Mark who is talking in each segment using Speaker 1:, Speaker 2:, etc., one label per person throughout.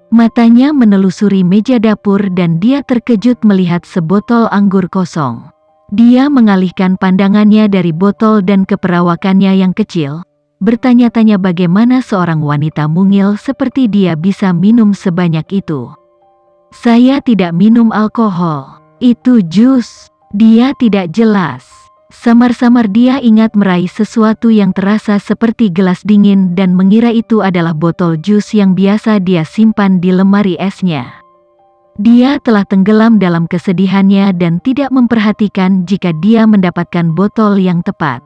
Speaker 1: Matanya menelusuri meja dapur dan dia terkejut melihat sebotol anggur kosong. Dia mengalihkan pandangannya dari botol dan ke perawakannya yang kecil, bertanya-tanya bagaimana seorang wanita mungil seperti dia bisa minum sebanyak itu. Saya tidak minum alkohol. Itu jus. Dia tidak jelas. Samar-samar dia ingat meraih sesuatu yang terasa seperti gelas dingin dan mengira itu adalah botol jus yang biasa dia simpan di lemari esnya. Dia telah tenggelam dalam kesedihannya dan tidak memperhatikan jika dia mendapatkan botol yang tepat.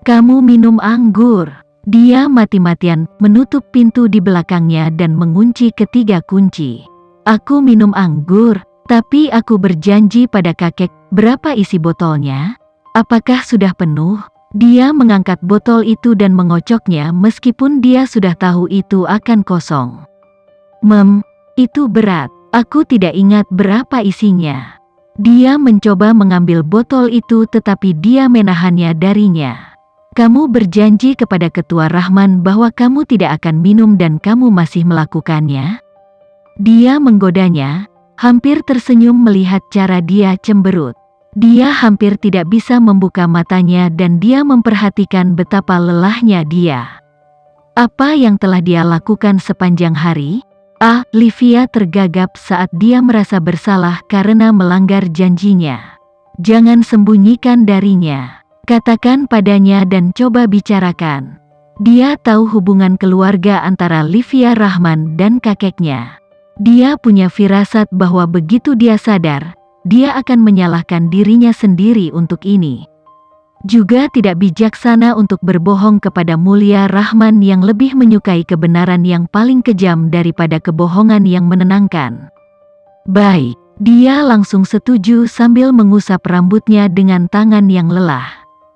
Speaker 1: Kamu minum anggur. Dia mati-matian menutup pintu di belakangnya dan mengunci ketiga kunci. Aku minum anggur, tapi aku berjanji pada kakek. Berapa isi botolnya? Apakah sudah penuh? Dia mengangkat botol itu dan mengocoknya meskipun dia sudah tahu itu akan kosong. Itu berat. Aku tidak ingat berapa isinya. Dia mencoba mengambil botol itu tetapi dia menahannya darinya. Kamu berjanji kepada Ketua Rahman bahwa kamu tidak akan minum dan kamu masih melakukannya? Dia menggodanya, hampir tersenyum melihat cara dia cemberut. Dia hampir tidak bisa membuka matanya dan dia memperhatikan betapa lelahnya dia. Apa yang telah dia lakukan sepanjang hari? Livia tergagap saat dia merasa bersalah karena melanggar janjinya. Jangan sembunyikan darinya. Katakan padanya dan coba bicarakan. Dia tahu hubungan keluarga antara Livia Rahman dan kakeknya. Dia punya firasat bahwa begitu dia sadar, dia akan menyalahkan dirinya sendiri untuk ini. Juga tidak bijaksana untuk berbohong kepada Mulia Rahman yang lebih menyukai kebenaran yang paling kejam daripada kebohongan yang menenangkan. Baik, dia langsung setuju sambil mengusap rambutnya dengan tangan yang lelah.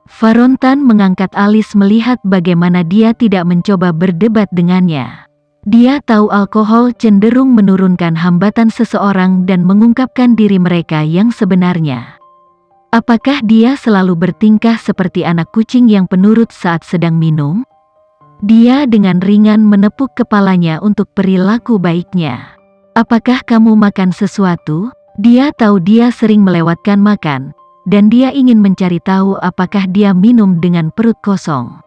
Speaker 1: Farontan mengangkat alis melihat bagaimana dia tidak mencoba berdebat dengannya. Dia tahu alkohol cenderung menurunkan hambatan seseorang dan mengungkapkan diri mereka yang sebenarnya. Apakah dia selalu bertingkah seperti anak kucing yang penurut saat sedang minum? Dia dengan ringan menepuk kepalanya untuk perilaku baiknya. Apakah kamu makan sesuatu? Dia tahu dia sering melewatkan makan, dan dia ingin mencari tahu apakah dia minum dengan perut kosong.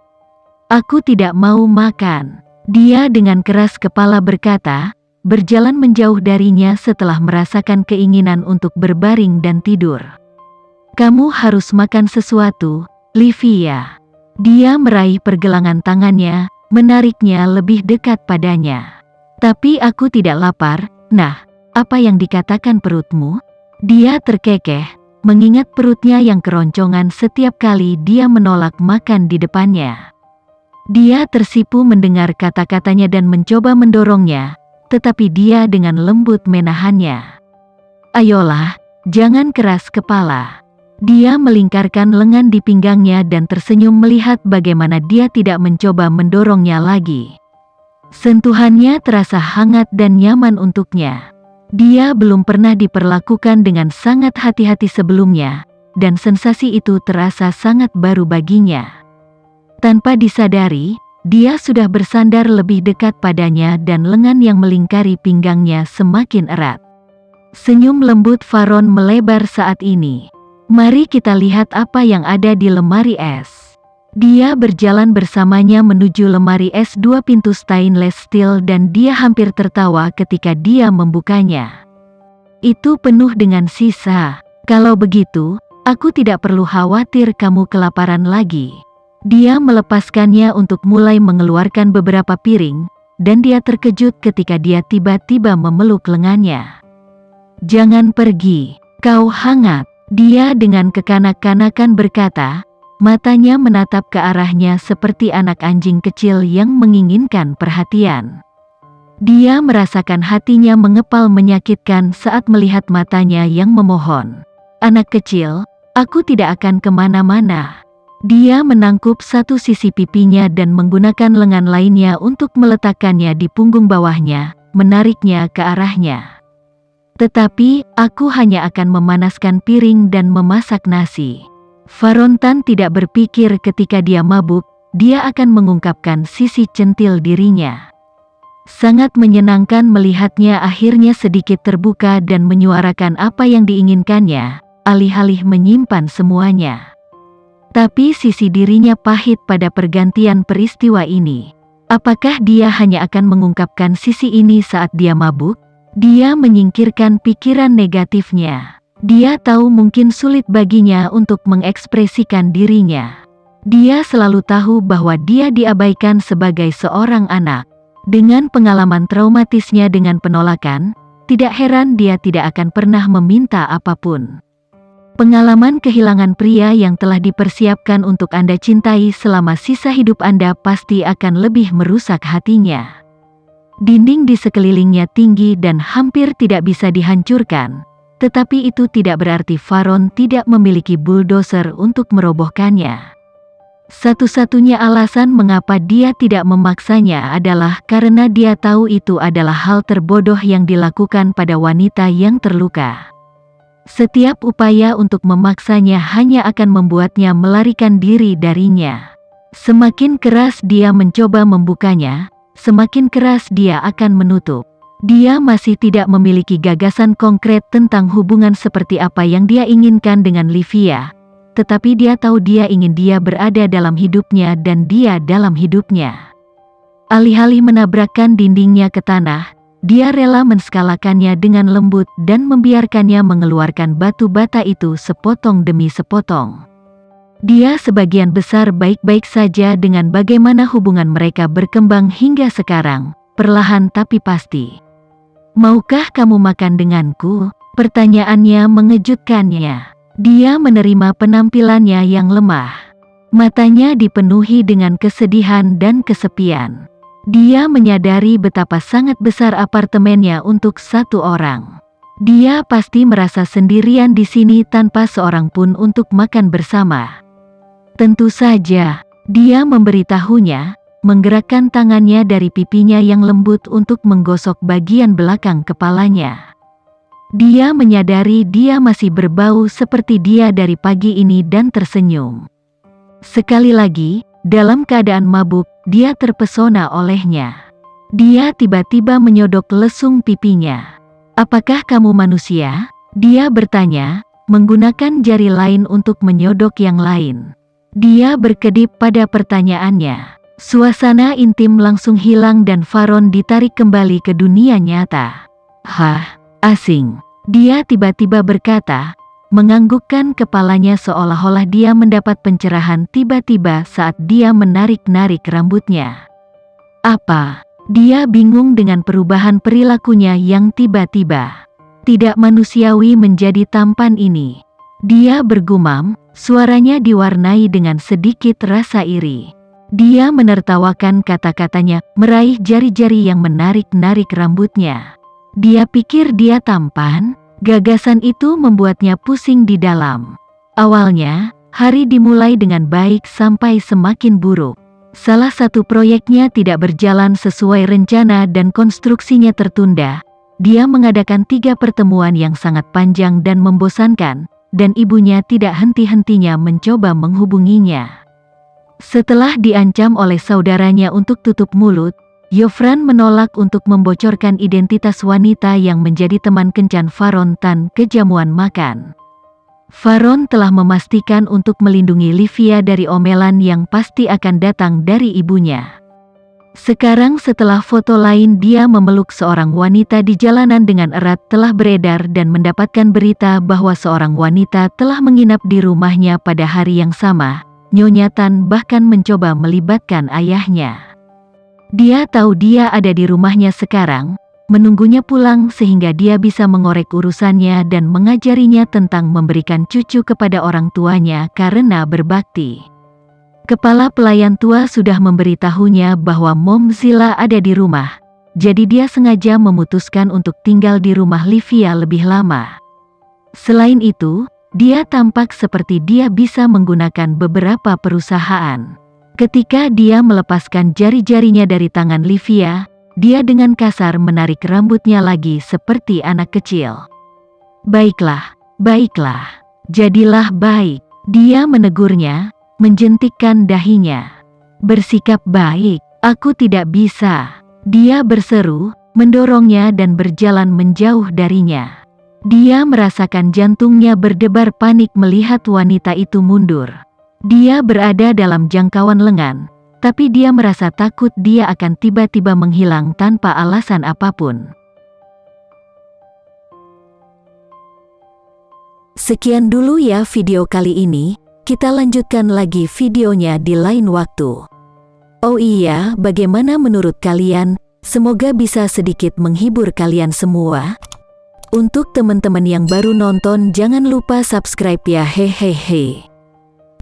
Speaker 1: Aku tidak mau makan. Dia dengan keras kepala berkata, berjalan menjauh darinya setelah merasakan keinginan untuk berbaring dan tidur. Kamu harus makan sesuatu, Livia. Dia meraih pergelangan tangannya, menariknya lebih dekat padanya. Tapi aku tidak lapar. Nah, apa yang dikatakan perutmu? Dia terkekeh, mengingat perutnya yang keroncongan setiap kali dia menolak makan di depannya. Dia tersipu mendengar kata-katanya dan mencoba mendorongnya, tetapi dia dengan lembut menahannya. Ayolah, jangan keras kepala. Dia melingkarkan lengan di pinggangnya dan tersenyum melihat bagaimana dia tidak mencoba mendorongnya lagi. Sentuhannya terasa hangat dan nyaman untuknya. Dia belum pernah diperlakukan dengan sangat hati-hati sebelumnya, dan sensasi itu terasa sangat baru baginya. Tanpa disadari, dia sudah bersandar lebih dekat padanya dan lengan yang melingkari pinggangnya semakin erat. Senyum lembut Faron melebar saat ini. Mari kita lihat apa yang ada di lemari es. Dia berjalan bersamanya menuju lemari es 2 pintu stainless steel dan dia hampir tertawa ketika dia membukanya. Itu penuh dengan sisa. Kalau begitu, aku tidak perlu khawatir kamu kelaparan lagi. Dia melepaskannya untuk mulai mengeluarkan beberapa piring, dan dia terkejut ketika dia tiba-tiba memeluk lengannya. Jangan pergi, kau hangat. Dia dengan kekanak-kanakan berkata, matanya menatap ke arahnya seperti anak anjing kecil yang menginginkan perhatian. Dia merasakan hatinya mengepal menyakitkan saat melihat matanya yang memohon. Anak kecil, aku tidak akan kemana-mana. Dia menangkup satu sisi pipinya dan menggunakan lengan lainnya untuk meletakkannya di punggung bawahnya, menariknya ke arahnya. Tetapi, aku hanya akan memanaskan piring dan memasak nasi. Farontan tidak berpikir ketika dia mabuk, dia akan mengungkapkan sisi centil dirinya. Sangat menyenangkan melihatnya akhirnya sedikit terbuka dan menyuarakan apa yang diinginkannya, alih-alih menyimpan semuanya. Tapi sisi dirinya pahit pada pergantian peristiwa ini. Apakah dia hanya akan mengungkapkan sisi ini saat dia mabuk? Dia menyingkirkan pikiran negatifnya. Dia tahu mungkin sulit baginya untuk mengekspresikan dirinya. Dia selalu tahu bahwa dia diabaikan sebagai seorang anak. Dengan pengalaman traumatisnya dengan penolakan, tidak heran dia tidak akan pernah meminta apapun. Pengalaman kehilangan pria yang telah dipersiapkan untuk Anda cintai selama sisa hidup Anda pasti akan lebih merusak hatinya. Dinding di sekelilingnya tinggi dan hampir tidak bisa dihancurkan, tetapi itu tidak berarti Varon tidak memiliki bulldozer untuk merobohkannya. Satu-satunya alasan mengapa dia tidak memaksanya adalah karena dia tahu itu adalah hal terbodoh yang dilakukan pada wanita yang terluka. Setiap upaya untuk memaksanya hanya akan membuatnya melarikan diri darinya. Semakin keras dia mencoba membukanya, semakin keras dia akan menutup. Dia masih tidak memiliki gagasan konkret tentang hubungan seperti apa yang dia inginkan dengan Livia. Tetapi dia tahu dia ingin dia berada dalam hidupnya dan dia dalam hidupnya. Alih-alih menabrakkan dindingnya ke tanah, dia rela menskalakannya dengan lembut dan membiarkannya mengeluarkan batu bata itu sepotong demi sepotong. Dia sebagian besar baik-baik saja dengan bagaimana hubungan mereka berkembang hingga sekarang, perlahan tapi pasti. "Maukah kamu makan denganku?" Pertanyaannya mengejutkannya. Dia menerima penampilannya yang lemah. Matanya dipenuhi dengan kesedihan dan kesepian. Dia menyadari betapa sangat besar apartemennya untuk satu orang. Dia pasti merasa sendirian di sini tanpa seorang pun untuk makan bersama. Tentu saja, dia memberitahunya, menggerakkan tangannya dari pipinya yang lembut untuk menggosok bagian belakang kepalanya. Dia menyadari dia masih berbau seperti dia dari pagi ini dan tersenyum. Sekali lagi, dalam keadaan mabuk, dia terpesona olehnya. Dia tiba-tiba menyodok lesung pipinya. "Apakah kamu manusia?" Dia bertanya, menggunakan jari lain untuk menyodok yang lain. Dia berkedip pada pertanyaannya. Suasana intim langsung hilang dan Varon ditarik kembali ke dunia nyata. "Hah? Asing," dia tiba-tiba berkata, menganggukkan kepalanya seolah-olah dia mendapat pencerahan tiba-tiba saat dia menarik-narik rambutnya. "Apa?" Dia bingung dengan perubahan perilakunya yang tiba-tiba. Tidak manusiawi menjadi tampan ini. Dia bergumam, suaranya diwarnai dengan sedikit rasa iri. Dia menertawakan kata-katanya, meraih jari-jari yang menarik-narik rambutnya. Dia pikir dia tampan. Gagasan itu membuatnya pusing di dalam. Awalnya, hari dimulai dengan baik sampai semakin buruk. Salah satu proyeknya tidak berjalan sesuai rencana dan konstruksinya tertunda. Dia mengadakan 3 pertemuan yang sangat panjang dan membosankan, dan ibunya tidak henti-hentinya mencoba menghubunginya. Setelah diancam oleh saudaranya untuk tutup mulut, Yofran menolak untuk membocorkan identitas wanita yang menjadi teman kencan Varon tanpa kejamuan makan. Varon telah memastikan untuk melindungi Livia dari omelan yang pasti akan datang dari ibunya. Sekarang setelah foto lain dia memeluk seorang wanita di jalanan dengan erat telah beredar dan mendapatkan berita bahwa seorang wanita telah menginap di rumahnya pada hari yang sama, Nyonya Tan bahkan mencoba melibatkan ayahnya. Dia tahu dia ada di rumahnya sekarang, menunggunya pulang sehingga dia bisa mengorek urusannya dan mengajarinya tentang memberikan cucu kepada orang tuanya karena berbakti. Kepala pelayan tua sudah memberitahunya bahwa Mom Zila ada di rumah, jadi dia sengaja memutuskan untuk tinggal di rumah Livia lebih lama. Selain itu, dia tampak seperti dia bisa menggunakan beberapa perusahaan. Ketika dia melepaskan jari-jarinya dari tangan Livia, dia dengan kasar menarik rambutnya lagi seperti anak kecil. "Baiklah, baiklah, jadilah baik," dia menegurnya, menjentikkan dahinya. "Bersikap baik, aku tidak bisa." Dia berseru, mendorongnya dan berjalan menjauh darinya. Dia merasakan jantungnya berdebar panik melihat wanita itu mundur. Dia berada dalam jangkauan lengan, tapi dia merasa takut dia akan tiba-tiba menghilang tanpa alasan apapun. Sekian dulu ya video kali ini, kita lanjutkan lagi videonya di lain waktu. Oh iya, bagaimana menurut kalian? Semoga bisa sedikit menghibur kalian semua. Untuk teman-teman yang baru nonton, jangan lupa subscribe ya, hehehe.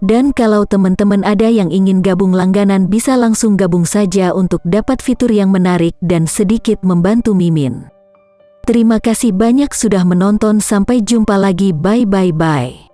Speaker 1: Dan kalau teman-teman ada yang ingin gabung langganan, bisa langsung gabung saja untuk dapat fitur yang menarik dan sedikit membantu Mimin. Terima kasih banyak sudah menonton, sampai jumpa lagi, bye bye bye.